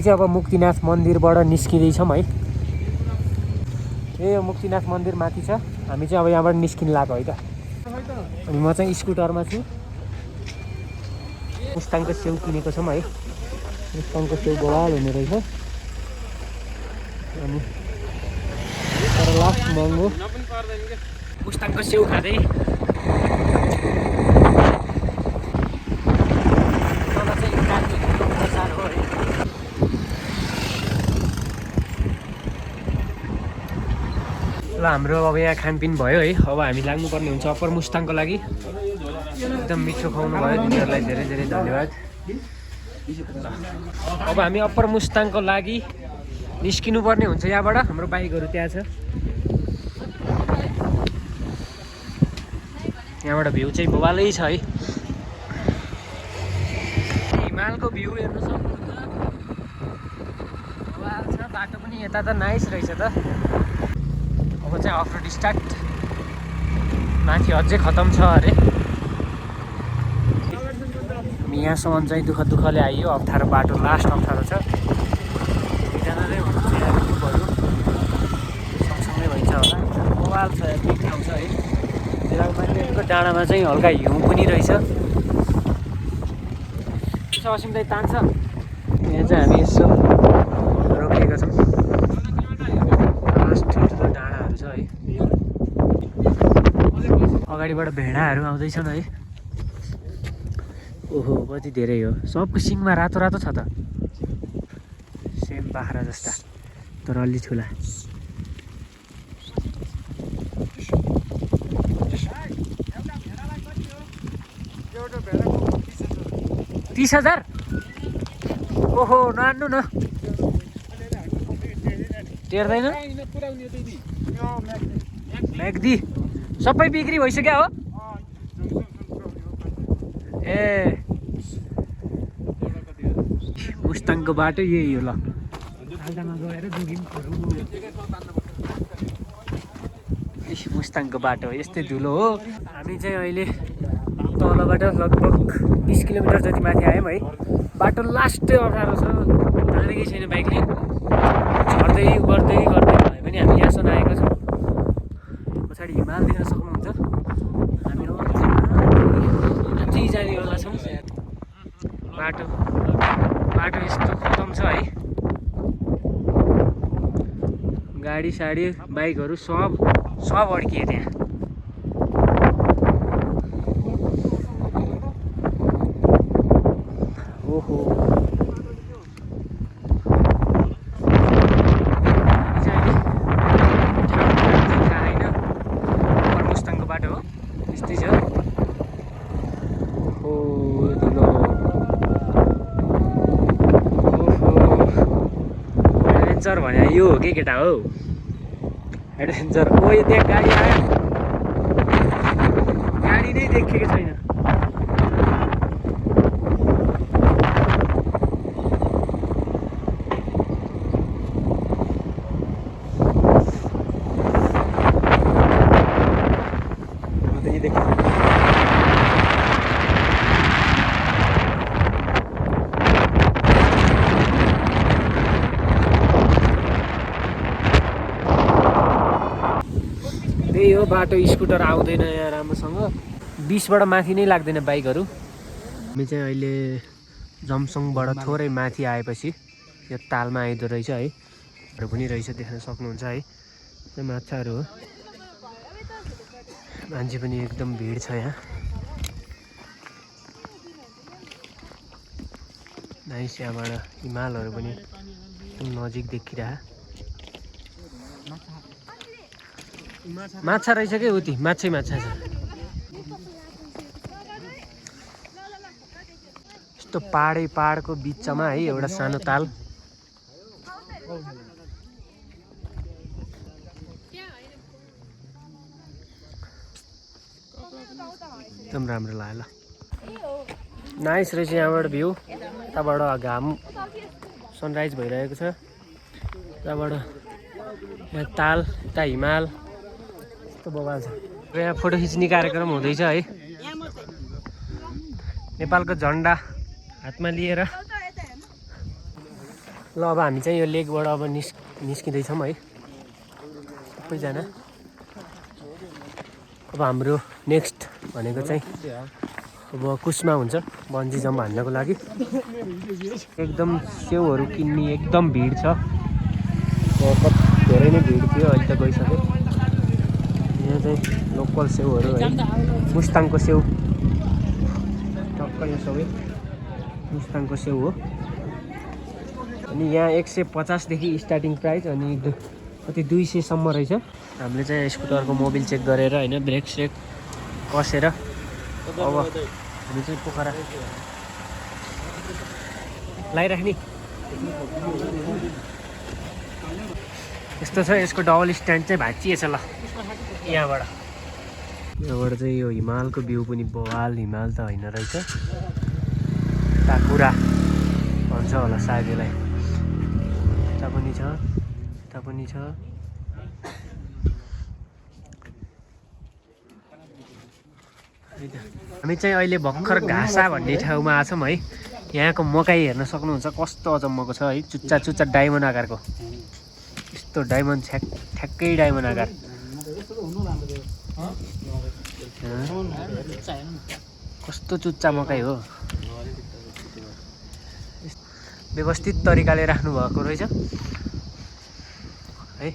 अब मुक्तिनाथ मन्दिरबाट निस्किँदैछौँ है। ए मुक्तिनाथ मन्दिर माथि छ, हामी चाहिँ अब यहाँबाट निस्किन लाग्यो है त। अनि म चाहिँ स्कुटरमा छु। मुस्ताङको सेउ किनेको छौँ है। मुस्ताङको सेउ बवाल हुने रहेछ। अनि तर लास्ट महँगो मुस्ताङको सेउ खाँदै ल हाम्रो अब यहाँ खानपिन भयो है। अब हामी लाग्नुपर्ने हुन्छ अप्पर मुस्ताङको लागि। एकदम मिठो खुवाउनु भयो, तिनीहरूलाई धेरै धेरै धन्यवाद। अब हामी अप्पर मुस्ताङको लागि निस्किनु पर्ने हुन्छ यहाँबाट। हाम्रो बाइकहरू त्यहाँ छ। यहाँबाट भ्यू चाहिँ बवालै छ है। हिमालको भ्यू हेर्नु सक्नुहुन्छ। बवाल छ। बाटो पनि यता त नाइस रहेछ त। अब चाहिँ अफ रोड स्टार्ट। माथि अझै खतम छ अरे। हामी यहाँसम्म चाहिँ दुःखले आइयो। अप्ठ्यारो बाटो, लास्ट अप्ठ्यारो छ। दुईजनाले हुनुहुन्छ यहाँ ग्रुपहरू, सँगसँगै भइन्छ होला। बवाल छ, बिग ठाउँ छ है। दिराङमाको डाँडामा चाहिँ हल्का हिउँ पनि रहेछ। यसो असिम दाइ तान्छ। यहाँ चाहिँ हामी यसो रोकिएका छौँ। लास्ट ठुलो डाँडाहरू छ है। अगाडिबाट भेडाहरू आउँदैछन् है। ओहो कति धेरै हो। सबको सिङमा रातो रातो छ त। सेम बाख्रा जस्ता तर अलि ठुला। 30,000? ओहो नान्नु न। टेर्दैन म्याग्दी सबै बिक्री भइसक्यो हो। ए मुस्ताङको बाटो यही हो। ल आल्टामा गएर मुस्ताङको बाटो यस्तै धुलो हो। हामी चाहिँ अहिले तलबाट लगभग 20 किलोमिटर जति माथि आयौँ है। बाटो लास्टै अप्ठ्यारो छ, तानेकै छैन बाइकले। झर्दै गर्दै भए पनि हामी यहाँसम्म आएको छौँ। पछाडि हिमाल देख्न सक्नुहुन्छ। हामी अझै जानेवाला छौँ। बाटो यस्तो खतम छ है। गाडी साडी बाइकहरू सब अड्किए त्यहाँ। ओहो मुस्ताङको बाटो हो, यस्तै छ। ओहो धुलो। एडभेन्चर भने यो हो कि केटा हो, एडभेन्चर। ओ यो त्यहाँ गाडी आयो, गाडी नै देखेको छैन। त्यही हो बाटो, स्कुटर आउँदैन यहाँ राम्रोसँग। 20बाट माथि नै लाग्दैन बाइकहरू। हामी चाहिँ अहिले जमसङबाट थोरै माथि आएपछि यो तालमा आइदो रहेछ है। हरू पनि रहेछ, देख्न सक्नुहुन्छ है। यो माछाहरू हो। मान्छे पनि एकदम भिड छ यहाँ। नाइस। यहाँबाट हिमालहरू पनि नजिक देखिरह। माछा रहेछ कि उति माछा छ। यस्तो पाहाडको बिचमा है एउटा सानो ताल। एकदम राम्रो लाग्यो। नाइस रहेछ यहाँबाट भ्यू। यताबाट घाम सनराइज भइरहेको छ। यताबाट यहाँ ताल, यता हिमाल, यस्तो बवाल छ। यहाँ फोटो खिच्ने कार्यक्रम हुँदैछ है। नेपालको झन्डा हातमा लिएर ल अब हामी चाहिँ यो लेकबाट अब निस्किँदैछौँ है सबैजना। अब हाम्रो नेक्स्ट भनेको चाहिँ अब कुसमा हुन्छ बन्जी जम्प हान्नको लागि। एकदम सेउहरू किन्ने एकदम भिड छ, धेरै नै भिड थियो, अहिले त गइसक्यो। यहाँ चाहिँ लोकल सेउहरू है, मुस्ताङको सेउ टक्क यो सबै मुस्ताङको सेउ हो। अनि यहाँ 150 देखि स्टार्टिङ प्राइस अनि कति 200 सम्म रहेछ। हामीले चाहिँ स्कुटरको मोबिल चेक गरेर होइन ब्रेक स्रेक कसेर अब हामी चाहिँ पोखरा लगाइराख्ने। यस्तो छ, यसको डबल स्ट्यान्ड चाहिँ भाँचिएछ ल। यहाँबाट चाहिँ यो हिमालको भ्यू पनि बवाल, हिमाल त होइन रहेछ, टाकुरा भन्छ होला सायद यसलाई। यता पनि छ, यता पनि छ। हामी चाहिँ अहिले भर्खर घाँसा भन्ने ठाउँमा आछौँ है। यहाँको मकै हेर्न सक्नुहुन्छ कस्तो अचम्मको छ है, चुच्चा चुच्चा डायमन्ड आकारको, यस्तो डायमन्ड ठ्याक्कै डायमन्ड आकार। कस्तो चुच्चा मकै हो, व्यवस्थित तरिकाले राख्नु भएको रहेछ है,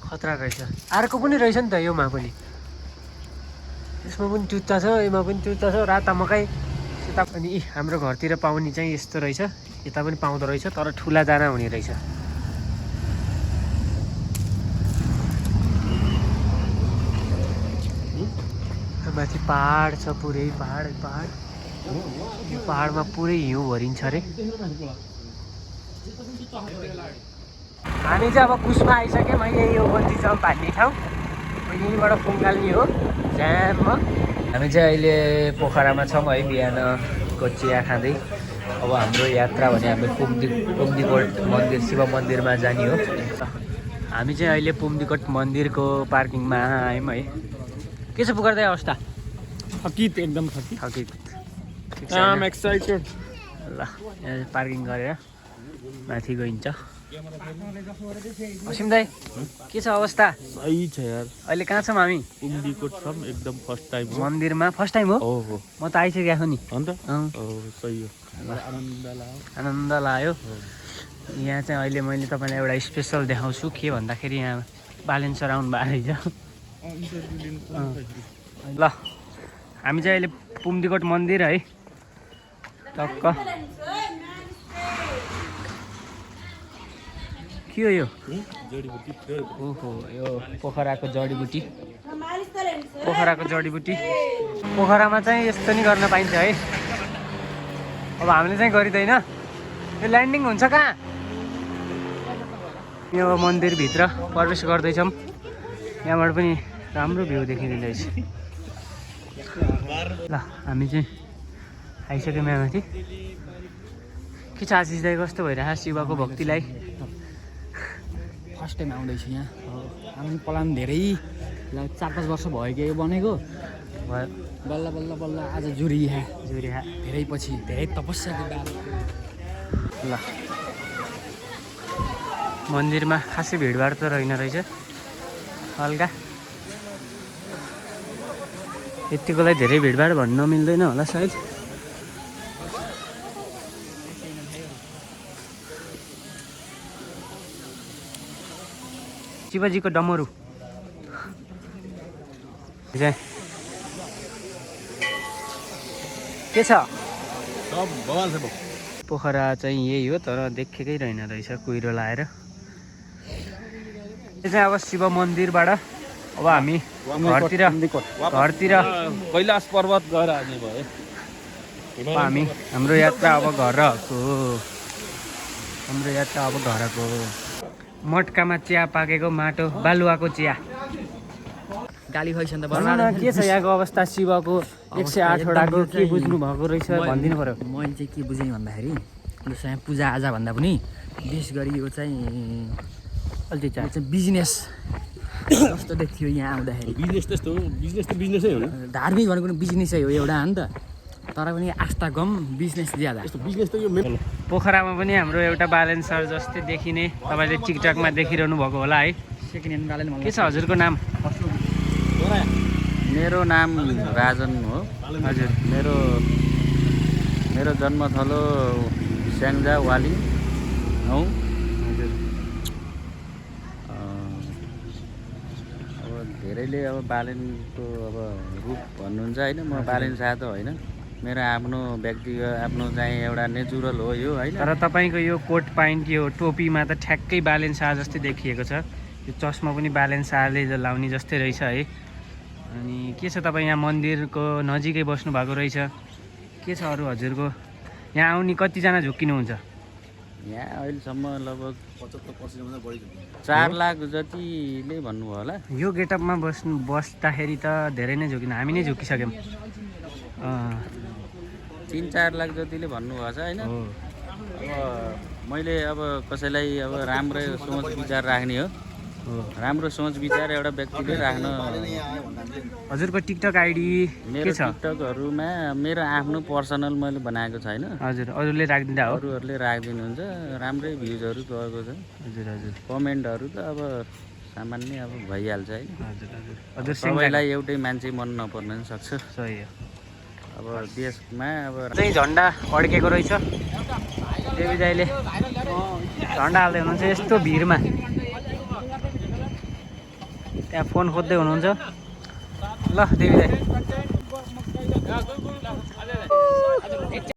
खतरा रहेछ। अर्को पनि रहेछ नि त योमा पनि, यसमा पनि चुच्चा छ, यसमा पनि चुच्चा छ, राता मकै यता पनि। हाम्रो घरतिर पाउने चाहिँ यस्तो रहेछ, यता पनि पाउँदो रहेछ तर ठुला दाना हुने रहेछ। माथि पहाड छ, पुरै पहाड यो पहाडमा पुरै हिउँ भरिन्छ अरे। हामी चाहिँ अब कुसमा आइसक्यौँ है, यही हो बन्जी जम्प हान्ने ठाउँ, यहीँबाट फुङ्गाल्ने हो जाममा। हामी चाहिँ अहिले पोखरामा छौँ है, बिहानको चिया खाँदै। अब हाम्रो यात्रा भने हामी पुम्दीकोट मन्दिर शिव मन्दिरमा जाने हो। हामी चाहिँ अहिले पुम्दीकोट मन्दिरको पार्किङमा आयौँ है। के छ पुगर्दै अवस्था? थकित, एकदम थकित। आम एक्साइटेड। ल यहाँ पार्किङ गरेर माथि गइन्छ। असिम दाइ के छ अवस्था? सही छ यार। अहिले कहाँ छौँ हामी? पुम्दीकोट छौँ, एकदम फर्स्ट टाइम हो मन्दिरमा। फर्स्ट टाइम हो? हो। म त आइसकेको छु नि। अन्त सही हो, आनन्द लाग्यो। यहाँ चाहिँ अहिले मैले तपाईँलाई एउटा स्पेसल देखाउँछु, के भन्दाखेरि यहाँ बालेन्सर आउनु भएको रहेछ। ल हामी चाहिँ अहिले पुम्दीकोट मन्दिर है, टक्क के हो यो? ओहो, यो पोखराको जडीबुटी। पोखरामा चाहिँ यस्तो नि गर्न पाइन्छ है। अब हामीले चाहिँ गरिँदैन, यो ल्यान्डिङ हुन्छ कहाँ? यो मन्दिरभित्र प्रवेश गर्दैछौँ, यहाँबाट पनि राम्रो भ्यू देखिँदैछ। ल हामी चाहिँ आइसक्यौँ यहाँ माथि। के छ आशिष दाइ, कस्तो भइरहेको शिवको भक्तिलाई? फर्स्ट टाइम आउँदैछु यहाँ। हामी प्लान धेरै 4-5 वर्ष भयो कि यो बनेको, बल्ल बल्ल बल्ल आज जुरिया धेरै पछि, धेरै तपस्याको बाद। ल मन्दिरमा खासै भिडभाड त रहेन रहेछ, हल्का यतिकोलाई धेरै भिडभाड भन्नु नमिल्दैन होला सायद। शिवजीको डमरू के छ? पोखरा चाहिँ यही हो तर देखेकै रहेन रहेछ, कुहिरो लाएर। यो चाहिँ अब शिव मन्दिरबाट अब हामी घरतिर कैलाश पर्वत गएर आउने भयो। हाम्रो यात्रा अब घरको मटकामा चिया पाकेको माटो बालुवाको चिया। गाली खाइसन् त के छ यहाँको अवस्था? शिवको 108 वटाको के बुझ्नु भएको रहेछ भनिदिनु पर्यो। मैले चाहिँ के बुझेँ भन्दाखेरि यो चाहिँ पूजाआजा भन्दा पनि विशेष गरी यो चाहिँ बिजनेस जस्तो देखियो यहाँ आउँदाखेरि। बिजनेस त्यस्तो हो, बिजनेस त बिजनेसै हो। धार्मिक भनेको बिजनेसै हो एउटा हो नि त, तर पनि आस्था कम, बिजनेस ज्यादा। बिजनेस त यो पोखरामा पनि हाम्रो एउटा बालेन सर जस्तै देखिने तपाईँले टिकटकमा देखिरहनु भएको होला है। सेकेन्ड ह्यान्ड बालेन के छ हजुरको नाम? मेरो नाम राजन हो। हजुर मेरो जन्मथलो स्याङ्जा वालिङ हौ। हजुर अब धेरैले अब बालेनको अब रूप भन्नुहुन्छ होइन, म बालेन शाह त होइन, मेरो आफ्नो व्यक्तिगत आफ्नो चाहिँ एउटा नेचुरल हो यो होइन। तर तपाईँको यो कोट प्यान्ट यो टोपीमा त ठ्याक्कै बालेन शाह जस्तै देखिएको छ। यो चस्मा पनि बालेन शाहले लाउने जस्तै रहेछ है। अनि के छ तपाईँ यहाँ मन्दिरको नजिकै बस्नु भएको रहेछ, के छ अरू हजुरको? यहाँ आउने कतिजना झुक्किनुहुन्छ? यहाँ अहिलेसम्म लगभग 4 लाख जतिले भन्नुभयो होला। यो गेटअपमा बस्दाखेरि त धेरै नै झुकिन, हामी नै झुकिसक्यौँ। 3-4 लाख जतिले भन्नुभएको छ होइन। हो अब मैले अब कसैलाई अब राम्रै सोच विचार राख्ने हो, राम्रो सोच विचार एउटा व्यक्तिले राख्न। हजुरको टिकटक आइडी मेरो के छ? टिकटकहरूमा मेरो आफ्नो पर्सनल मैले बनाएको छैन, हजुर अरूले राखिदिँदा हो। अरूहरूले राखिदिनुहुन्छ। राम्रै भ्युजहरू गएको छ, हजुर हजुर कमेन्टहरू त अब सामान्य अब भइहाल्छ है। हजुर हजुर हजुर सबैलाई एउटै मान्छे मन नपर्न पनि सक्छ। सही हो। अब देशमा अब चाहिँ झन्डा अड्केको रहेछ, देवी दाइले झन्डा हाल्दै हुनुहुन्छ यस्तो भिडमा। त्यहाँ फोन खोज्दै हुनुहुन्छ। ल देवी दाइ